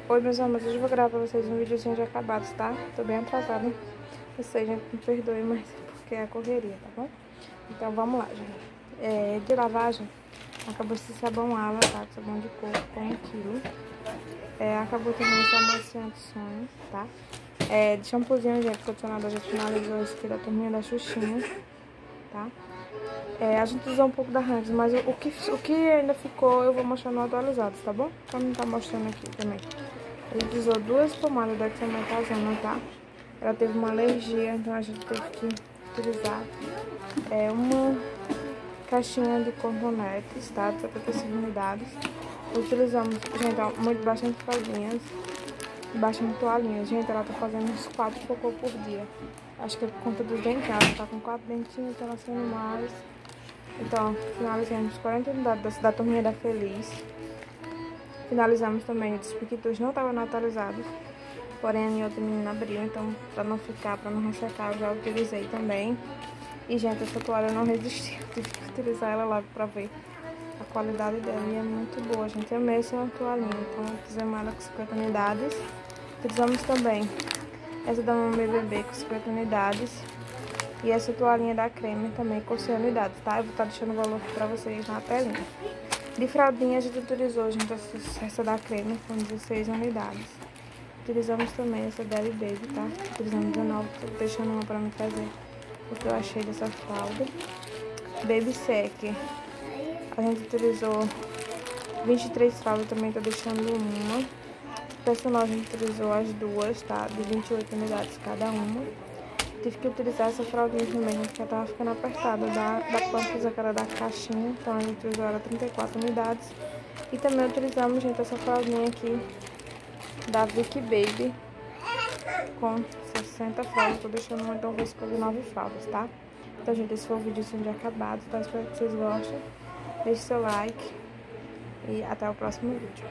Oi, meus amores, hoje eu vou gravar pra vocês um videozinho de acabados, tá? Tô bem atrasada. Eu sei, gente, me perdoe, mas porque é a correria, tá bom? Então, vamos lá, gente. De lavagem, acabou esse sabão ala, tá? Sabão de coco com 1 kg. Acabou também esse amaciante sonho, tá? De shampoozinho, gente, condicionador, já finalizou esse aqui da turminha da Xuxinha, tá? A gente usou um pouco da Huggies, mas o que ainda ficou eu vou mostrar no atualizado, tá bom? Pra não tá mostrando aqui também. A gente usou 2 pomadas da dexametasona, tá? Ela teve uma alergia, então a gente teve que utilizar uma caixinha de cotonetes, tá? De 75 unidades. Utilizamos, gente, ó, bastante fraldinhas, bastante toalhinhas. Gente, ela tá fazendo uns 4 cocô por dia. Acho que é por conta dos dentes, ela tá com 4 dentinhos, tá nascendo mais. Então, finalizamos 40 unidades da turminha da Feliz. Finalizamos também os piquitus, não estavam atualizados, porém a minha outra menina abriu, então pra não ressecar, eu já utilizei também. E, gente, essa toalha não resistiu, tive que utilizar ela logo pra ver a qualidade dela, e é muito boa, gente. Amei essa toalhinha, então fizemos ela com 50 unidades. Utilizamos também essa da Mamãe Bebê com 50 unidades. E essa toalhinha da Creme também com 100 unidades, tá? Eu vou estar deixando o valor aqui pra vocês na telinha. De fraldinha a gente utilizou, gente, essa da Creme com 16 unidades. Utilizamos também essa Deli Baby, tá? Utilizamos 19, tô deixando uma pra me trazer o que eu achei dessa fralda. Baby Sec, a gente utilizou 23 fraldas, também tô deixando uma. Personal a gente utilizou as duas, tá? De 28 unidades cada uma. Tive que utilizar essa fraldinha também, porque ela tava ficando apertada da Pampers, aquela da caixinha. Então a gente usou ela 34 unidades. E também utilizamos, gente, essa fraldinha aqui da Vicky Baby com 60 fraldas. Tô deixando uma, então vou escolher 9 fraldas, tá? Então, gente, esse foi o vídeo de acabado, tá? Espero que vocês gostem. Deixe seu like e até o próximo vídeo.